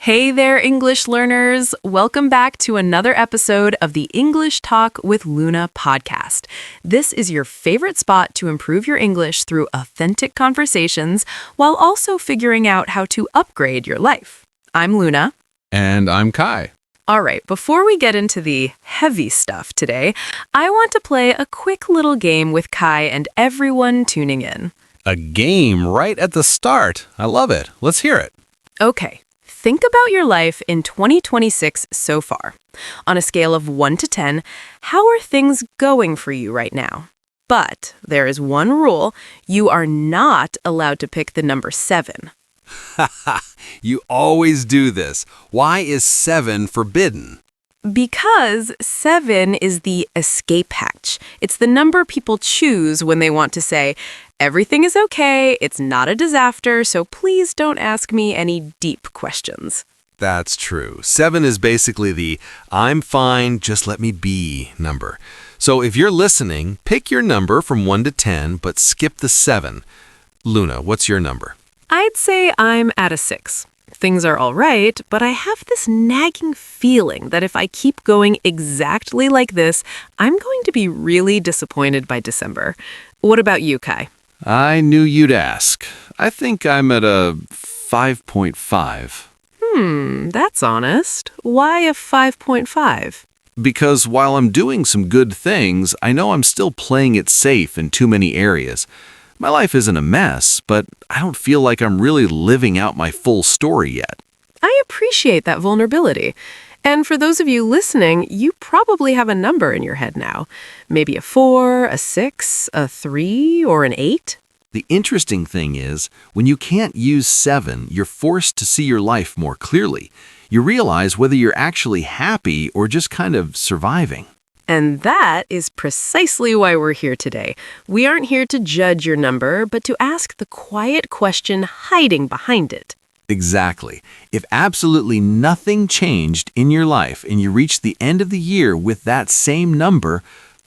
Hey there, English learners! Welcome back to another episode of the English Talk with Luna podcast. This is your favorite spot to improve your English through authentic conversations while also figuring out how to upgrade your life. I'm Luna. And I'm Kai. All right, before we get into the heavy stuff today, I want to play a quick little game with Kai and everyone tuning in. A game right at the start. I love it. Let's hear it. Okay. Think about your life in 2026 so far. On a scale of 1 to 10, how are things going for you right now? But there is one rule. You are not allowed to pick the number 7. You always do this. Why is 7 forbidden? Because 7 is the escape hatch. It's the number people choose when they want to say, everything is okay, it's not a disaster, so please don't ask me any deep questions. That's true. 7 is basically the I'm fine, just let me be number. So if you're listening, pick your number from 1 to 10, but skip the 7. Luna, what's your number? I'd say I'm at a 6. Things are all right, but I have this nagging feeling that if I keep going exactly like this, I'm going to be really disappointed by December. What about you, Kai? I knew you'd ask. I think I'm at a 5.5. That's honest. Why a 5.5? Because while I'm doing some good things, I know I'm still playing it safe in too many areas. My life isn't a mess, but I don't feel like I'm really living out my full story yet. I appreciate that vulnerability. And for those of you listening, you probably have a number in your head now. Maybe a 4, a 6, a 3, or an 8. The interesting thing is, when you can't use 7, you're forced to see your life more clearly. You realize whether you're actually happy or just kind of surviving. And that is precisely why we're here today. We aren't here to judge your number, but to ask the quiet question hiding behind it. Exactly. If absolutely nothing changed in your life and you reached the end of the year with that same number,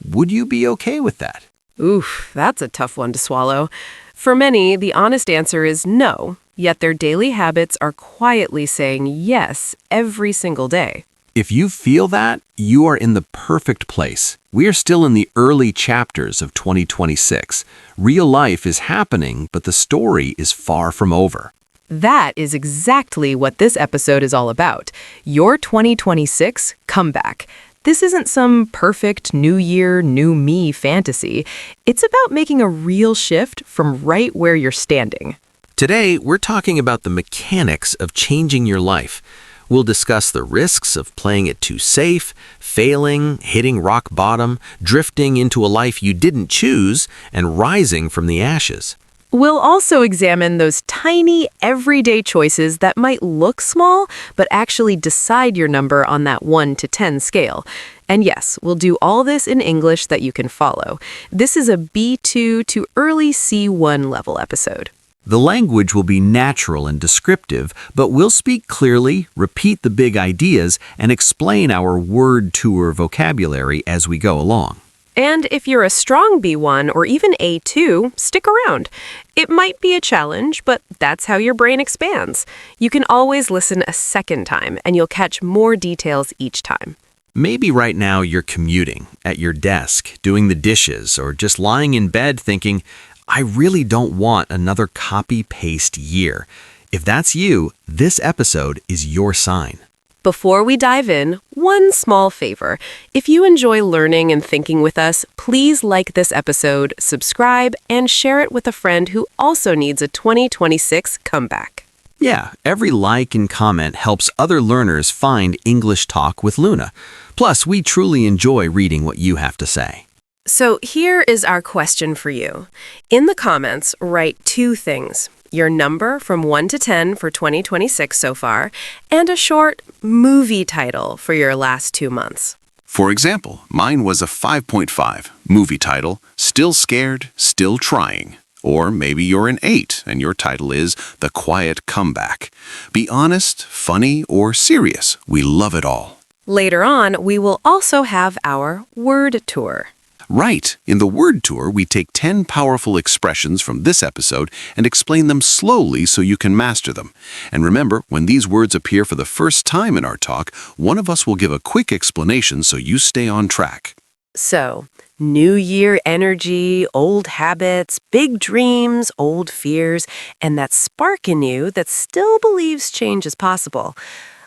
would you be okay with that? Oof, that's a tough one to swallow. For many, the honest answer is no, yet their daily habits are quietly saying yes every single day. If you feel that, you are in the perfect place. We are still in the early chapters of 2026. Real life is happening, but the story is far from over. That is exactly what this episode is all about. Your 2026 comeback. This isn't some perfect new year, new me fantasy. It's about making a real shift from right where you're standing. Today, we're talking about the mechanics of changing your life. We'll discuss the risks of playing it too safe, failing, hitting rock bottom, drifting into a life you didn't choose, and rising from the ashes. We'll also examine those tiny, everyday choices that might look small, but actually decide your number on that 1 to 10 scale. And yes, we'll do all this in English that you can follow. This is a B2 to early C1 level episode. The language will be natural and descriptive, but we'll speak clearly, repeat the big ideas, and explain our word tour vocabulary as we go along. And if you're a strong B1 or even A2, stick around. It might be a challenge, but that's how your brain expands. You can always listen a second time, and you'll catch more details each time. Maybe right now you're commuting, at your desk, doing the dishes, or just lying in bed thinking, I really don't want another copy-paste year. If that's you, this episode is your sign. Before we dive in, one small favor. If you enjoy learning and thinking with us, please like this episode, subscribe, and share it with a friend who also needs a 2026 comeback. Yeah, every like and comment helps other learners find English Talk with Luna. Plus, we truly enjoy reading what you have to say. So here is our question for you. In the comments, write 2 things. Your number from 1 to 10 for 2026 so far, and a short movie title for your last 2 months. For example, mine was a 5.5. Movie title, Still Scared, Still Trying. Or maybe you're an 8 and your title is The Quiet Comeback. Be honest, funny, or serious. We love it all. Later on, we will also have our word tour. Right. In the word tour, we take 10 powerful expressions from this episode and explain them slowly so you can master them. And remember, when these words appear for the first time in our talk, one of us will give a quick explanation so you stay on track. So, New Year energy, old habits, big dreams, old fears, and that spark in you that still believes change is possible.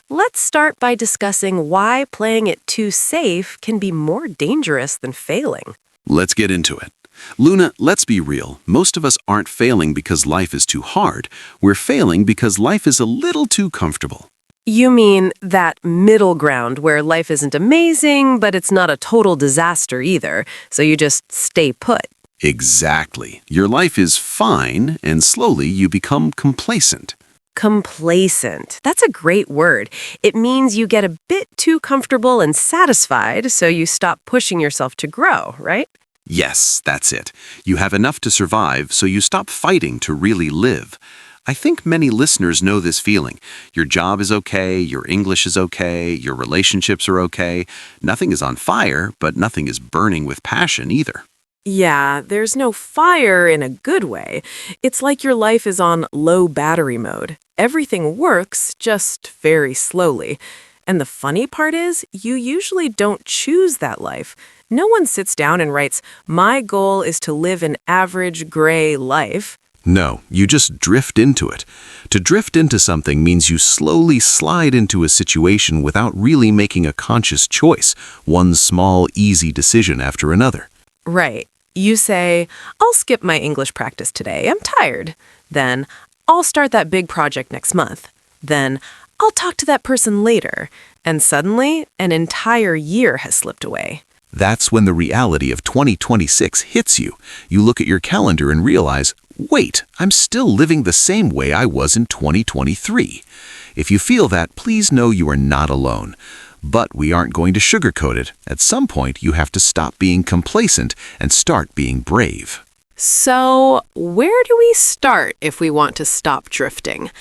Let's start by discussing why playing it too safe can be more dangerous than failing. Let's get into it. Luna, let's be real. Most of us aren't failing because life is too hard. We're failing because life is a little too comfortable. You mean that middle ground where life isn't amazing, but it's not a total disaster either, so you just stay put. Exactly. Your life is fine, and slowly you become complacent. Complacent. That's a great word. It means you get a bit too comfortable and satisfied, so you stop pushing yourself to grow, right? Yes, that's it. You have enough to survive, so you stop fighting to really live. I think many listeners know this feeling. Your job is okay, your English is okay, your relationships are okay. Nothing is on fire, but nothing is burning with passion either. Yeah, there's no fire in a good way. It's like your life is on low battery mode. Everything works, just very slowly. And the funny part is, you usually don't choose that life. No one sits down and writes, "My goal is to live an average gray life." No, you just drift into it. To drift into something means you slowly slide into a situation without really making a conscious choice, one small, easy decision after another. Right. You say, I'll skip my English practice today. I'm tired. Then, I'll start that big project next month. Then, I'll talk to that person later. And suddenly, an entire year has slipped away. That's when the reality of 2026 hits you. You look at your calendar and realize, wait, I'm still living the same way I was in 2023. If you feel that, please know you are not alone. But we aren't going to sugarcoat it. At some point, you have to stop being complacent and start being brave. So, where do we start if we want to stop drifting?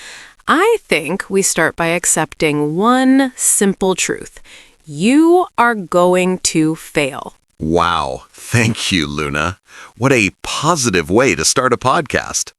I think we start by accepting one simple truth. You are going to fail. Wow. Thank you, Luna. What a positive way to start a podcast.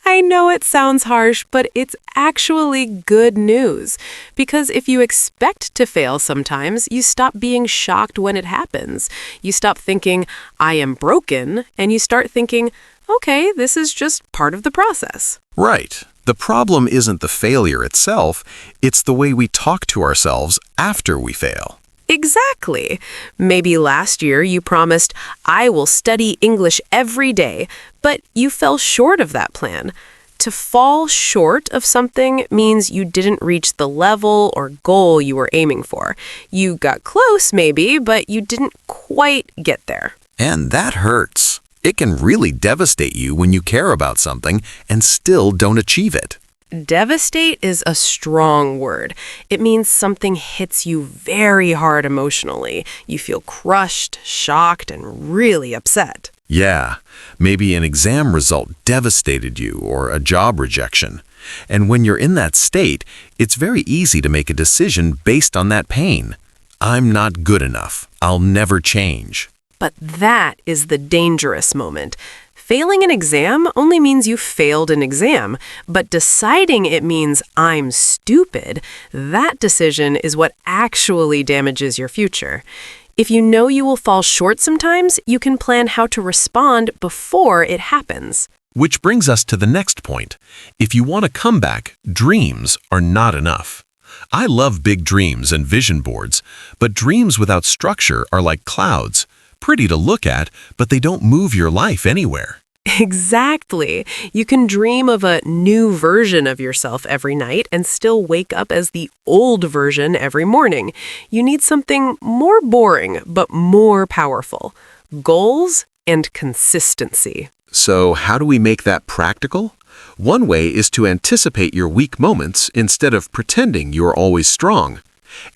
I know it sounds harsh, but it's actually good news. Because if you expect to fail sometimes, you stop being shocked when it happens. You stop thinking, I am broken, and you start thinking, okay, this is just part of the process. Right. The problem isn't the failure itself, it's the way we talk to ourselves after we fail. Exactly. Maybe last year you promised, I will study English every day, but you fell short of that plan. To fall short of something means you didn't reach the level or goal you were aiming for. You got close, maybe, but you didn't quite get there. And that hurts. It can really devastate you when you care about something and still don't achieve it. Devastate is a strong word. It means something hits you very hard emotionally. You feel crushed, shocked, and really upset. Yeah, maybe an exam result devastated you or a job rejection. And when you're in that state, it's very easy to make a decision based on that pain. I'm not good enough. I'll never change. But that is the dangerous moment. Failing an exam only means you failed an exam, but deciding it means I'm stupid, that decision is what actually damages your future. If you know you will fall short sometimes, you can plan how to respond before it happens. Which brings us to the next point. If you want a comeback, dreams are not enough. I love big dreams and vision boards, but dreams without structure are like clouds. Pretty to look at, but they don't move your life anywhere. Exactly. You can dream of a new version of yourself every night and still wake up as the old version every morning. You need something more boring, but more powerful. Goals and consistency. So how do we make that practical? One way is to anticipate your weak moments instead of pretending you're always strong.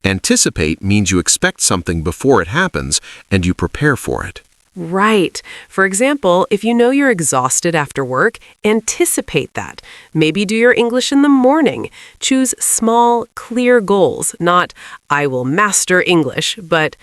Anticipate means you expect something before it happens and you prepare for it. Right. For example, if you know you're exhausted after work, anticipate that. Maybe do your English in the morning. Choose small, clear goals, not, I will master English, but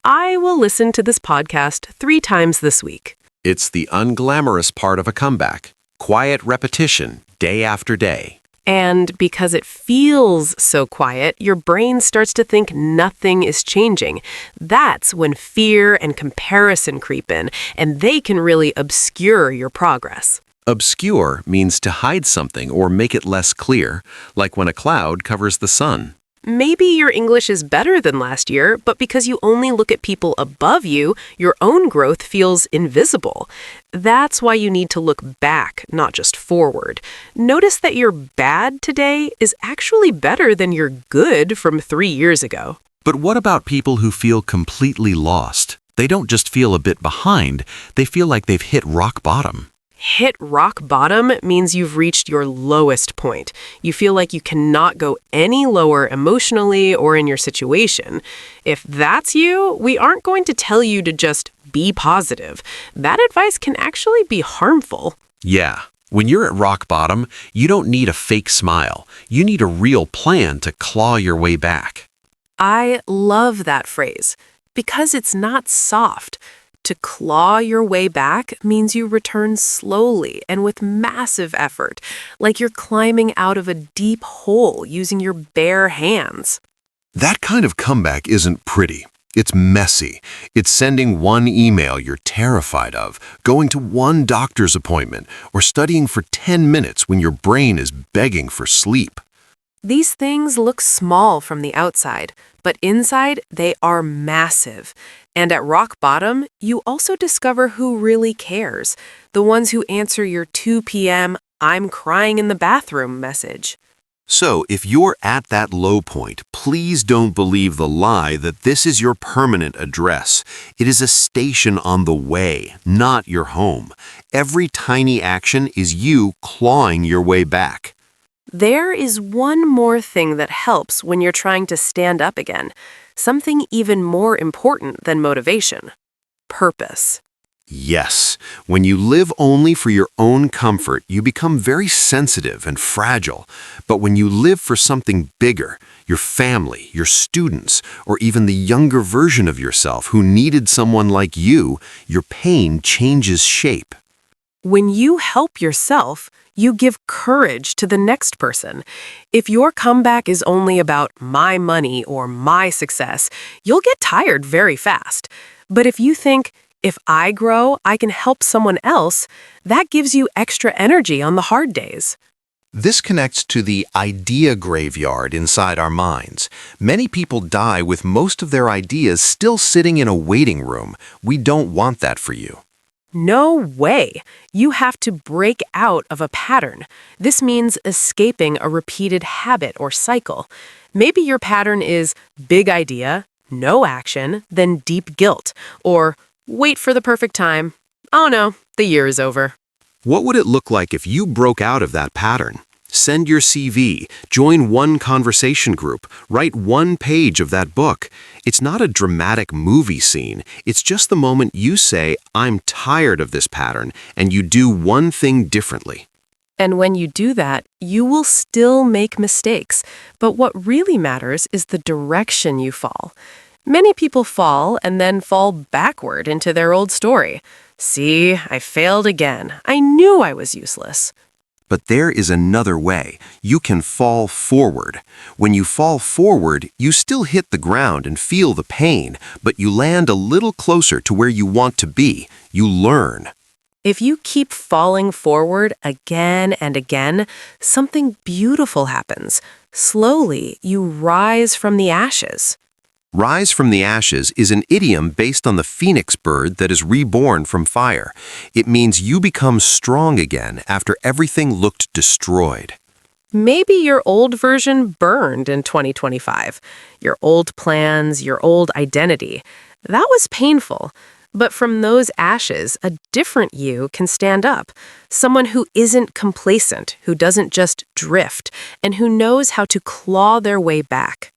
I will listen to this podcast 3 times this week. It's the unglamorous part of a comeback. Quiet repetition, day after day. And because it feels so quiet, your brain starts to think nothing is changing. That's when fear and comparison creep in, and they can really obscure your progress. Obscure means to hide something or make it less clear, like when a cloud covers the sun. Maybe your English is better than last year, but because you only look at people above you, your own growth feels invisible. That's why you need to look back, not just forward. Notice that your bad today is actually better than your good from 3 years ago. But what about people who feel completely lost? They don't just feel a bit behind, they feel like they've hit rock bottom. Hit rock bottom means you've reached your lowest point. You feel like you cannot go any lower emotionally or in your situation. If that's you, we aren't going to tell you to just be positive. That advice can actually be harmful. Yeah. When you're at rock bottom, you don't need a fake smile. You need a real plan to claw your way back. I love that phrase because it's not soft. To claw your way back means you return slowly and with massive effort, like you're climbing out of a deep hole using your bare hands. That kind of comeback isn't pretty. It's messy. It's sending one email you're terrified of, going to one doctor's appointment, or studying for 10 minutes when your brain is begging for sleep. These things look small from the outside, but inside they are massive. And at rock bottom, you also discover who really cares, the ones who answer your 2 p.m. "I'm crying in the bathroom" message. So, if you're at that low point, please don't believe the lie that this is your permanent address. It is a station on the way, not your home. Every tiny action is you clawing your way back. There is one more thing that helps when you're trying to stand up again, something even more important than motivation: purpose. Yes, when you live only for your own comfort, you become very sensitive and fragile. But when you live for something bigger, your family, your students, or even the younger version of yourself who needed someone like you, your pain changes shape. When you help yourself, you give courage to the next person. If your comeback is only about my money or my success, you'll get tired very fast. But if you think, if I grow, I can help someone else, that gives you extra energy on the hard days. This connects to the idea graveyard inside our minds. Many people die with most of their ideas still sitting in a waiting room. We don't want that for you. No way! You have to break out of a pattern. This means escaping a repeated habit or cycle. Maybe your pattern is big idea, no action, then deep guilt, or wait for the perfect time. Oh no, the year is over. What would it look like if you broke out of that pattern? Send your CV, join one conversation group, write one page of that book. It's not a dramatic movie scene. It's just the moment you say, "I'm tired of this pattern," and you do one thing differently. And when you do that, you will still make mistakes. But what really matters is the direction you fall. Many people fall and then fall backward into their old story. See, I failed again. I knew I was useless. But there is another way. You can fall forward. When you fall forward, you still hit the ground and feel the pain, but you land a little closer to where you want to be. You learn. If you keep falling forward again and again, something beautiful happens. Slowly, you rise from the ashes. Rise from the ashes is an idiom based on the phoenix bird that is reborn from fire. It means you become strong again after everything looked destroyed. Maybe your old version burned in 2025. Your old plans, your old identity. That was painful. But from those ashes, a different you can stand up. Someone who isn't complacent, who doesn't just drift, and who knows how to claw their way back.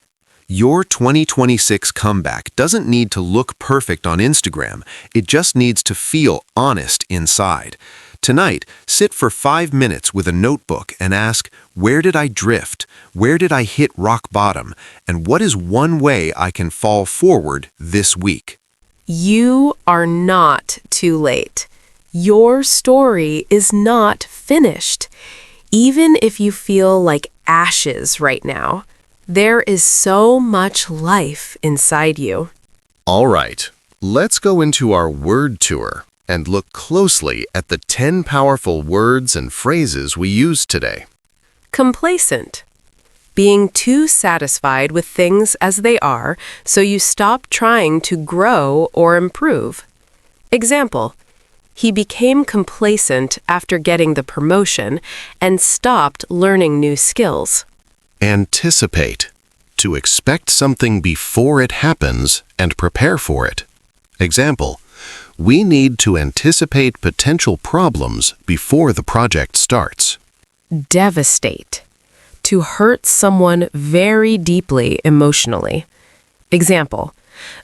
Your 2026 comeback doesn't need to look perfect on Instagram. It just needs to feel honest inside. Tonight, sit for 5 minutes with a notebook and ask, where did I drift? Where did I hit rock bottom? And what is one way I can fall forward this week? You are not too late. Your story is not finished. Even if you feel like ashes right now, there is so much life inside you. All right, let's go into our word tour and look closely at the 10 powerful words and phrases we used today. Complacent. Being too satisfied with things as they are, so you stop trying to grow or improve. Example, he became complacent after getting the promotion and stopped learning new skills. Anticipate. To expect something before it happens and prepare for it. Example, we need to anticipate potential problems before the project starts. Devastate. To hurt someone very deeply emotionally. Example,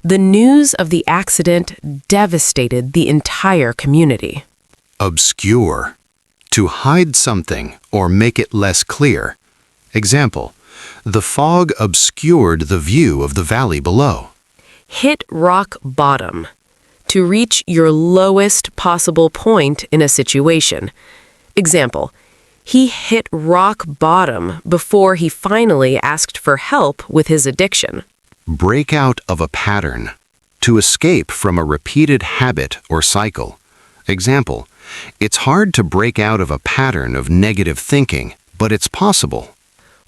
the news of the accident devastated the entire community. Obscure. To hide something or make it less clear. Example, the fog obscured the view of the valley below. Hit rock bottom. To reach your lowest possible point in a situation. Example, he hit rock bottom before he finally asked for help with his addiction. Break out of a pattern. To escape from a repeated habit or cycle. Example, it's hard to break out of a pattern of negative thinking, but it's possible.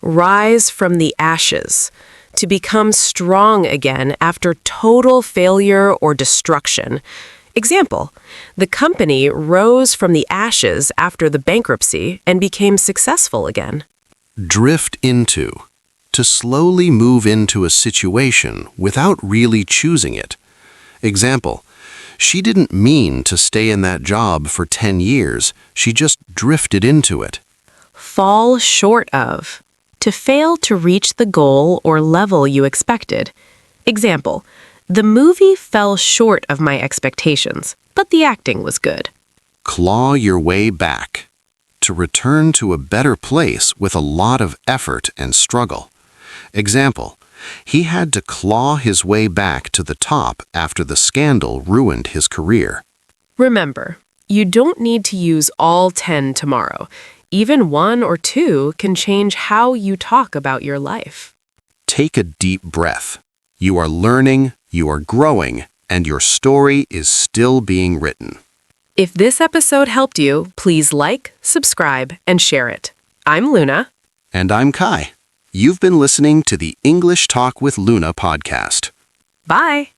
Rise from the ashes. To become strong again after total failure or destruction. Example, the company rose from the ashes after the bankruptcy and became successful again. Drift into. To slowly move into a situation without really choosing it. Example, she didn't mean to stay in that job for 10 years, she just drifted into it. Fall short of. To fail to reach the goal or level you expected. Example, the movie fell short of my expectations, but the acting was good. Claw your way back. To return to a better place with a lot of effort and struggle. Example, he had to claw his way back to the top after the scandal ruined his career. Remember, you don't need to use all 10 tomorrow. Even 1 or 2 can change how you talk about your life. Take a deep breath. You are learning, you are growing, and your story is still being written. If this episode helped you, please like, subscribe, and share it. I'm Luna. And I'm Kai. You've been listening to the English Talk with Luna podcast. Bye.